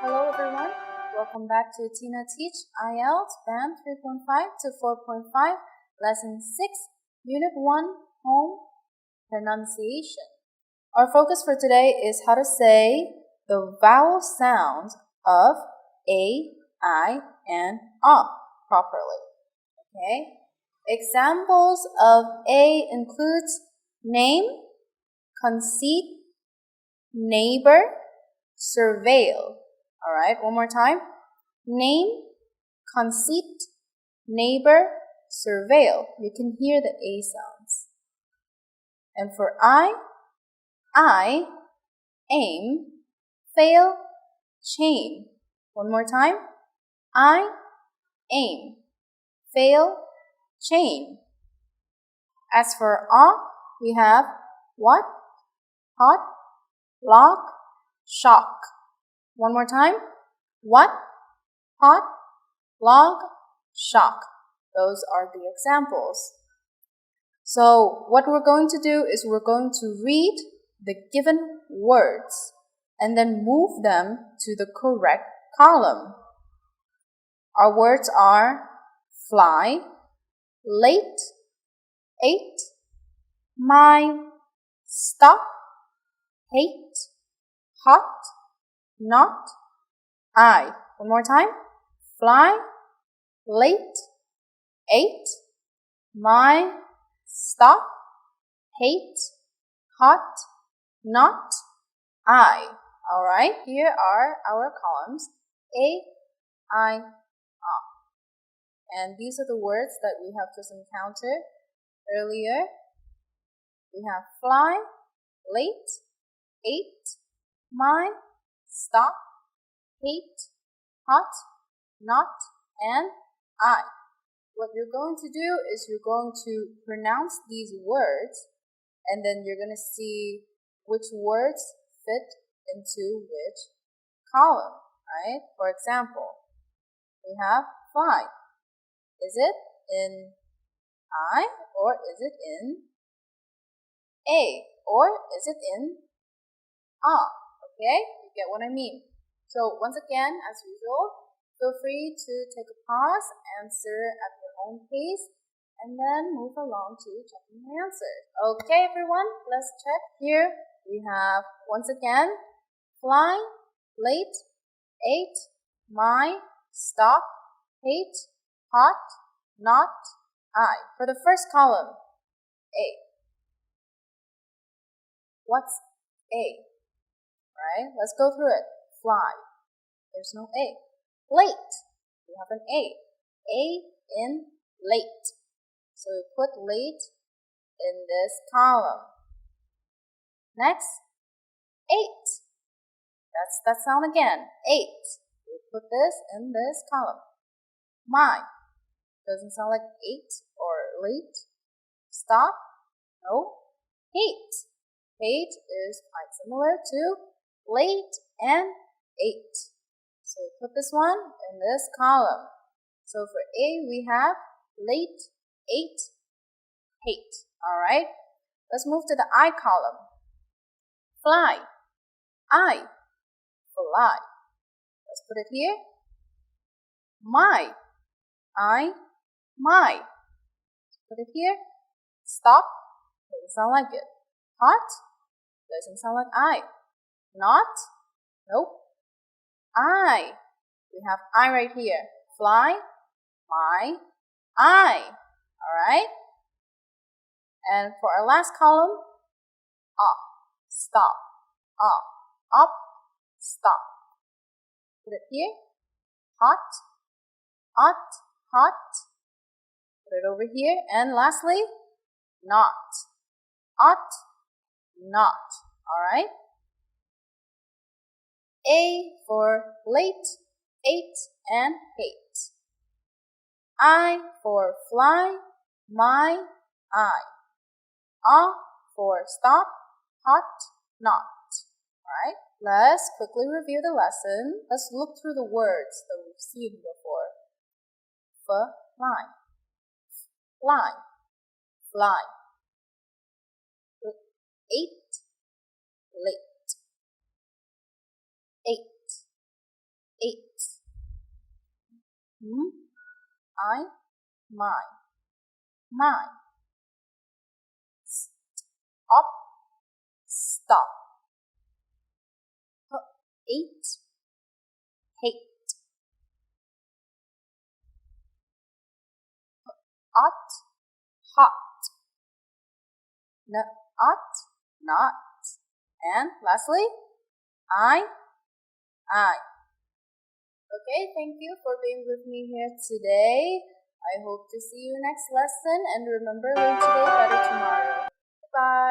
Hello everyone, welcome back to Tina Teach IELTS Band 3.5 to 4.5, Lesson 6, Unit 1, Home Pronunciation. Our focus for today is how to say the vowel sounds of A, I, and properly. Okay? Examples of A includes name, conceit, neighbor, surveil. Alright, one more time. Name, conceit, neighbor, surveil. You can hear the A sounds. And for I, aim, fail, chain. One more time. I, aim, fail, chain. As for we have what, hot, lock, shock. One more time. What, hot, log, shock. Those are the examples. So what we're going to do is we're going to read the given words and then move them to the correct column. Our words are fly, late, ate, my, stop, hate, hot, not, I. One more time. Fly, late, ate, my, stop, hate, hot, not, I. Alright, here are our columns. A, I, and these are the words that we have just encountered earlier. We have fly, late, ate, my, stop, hate, hot, not, and I. What you're going to do is you're going to pronounce these words and then you're going to see which words fit into which column, right? For example, we have fly. Is it in I or is it in A or is it in Okay, you get what I mean. So once again, as usual, feel free to take a pause, answer at your own pace, and then move along to checking the answers. Okay, everyone, let's check. Here we have, once again, fly, late, ate, my, stop, hate, hot, not, I. For the first column, A. What's A? Right? Let's go through it. Fly. There's no A. Late. We have an A. A in late. So we put late in this column. Next, ate. That's that sound again. Ate. We put this in this column. My. Doesn't sound like ate or late. Stop. No. Hate. Hate is quite similar to late and ate. So we put this one in this column. So for A, we have late, ate, hate. Alright? Let's move to the I column. Fly. I. Fly. Let's put it here. My. I. My. Let's put it here. Stop. Doesn't sound like it. Hot. Doesn't sound like I. Not? Nope. I. We have I right here. Fly, my, I. Alright? And for our last column, up, stop, up, stop. Put it here. Hot, hot. Put it over here. And lastly, not. Not. Alright? A for late, ate, and hate. I for fly, my, I. For stop, hot, not. Alright? Let's quickly review the lesson. Let's look through the words that we've seen before. Fly. Fly. Fly. Ate, late. Ate, 8. I, my, mine. Stop, stop. 8, hate. Hot, hot. Not, not. And lastly, I. Okay, thank you for being with me here today. I hope to see you next lesson, and remember, learn today, better tomorrow. Bye.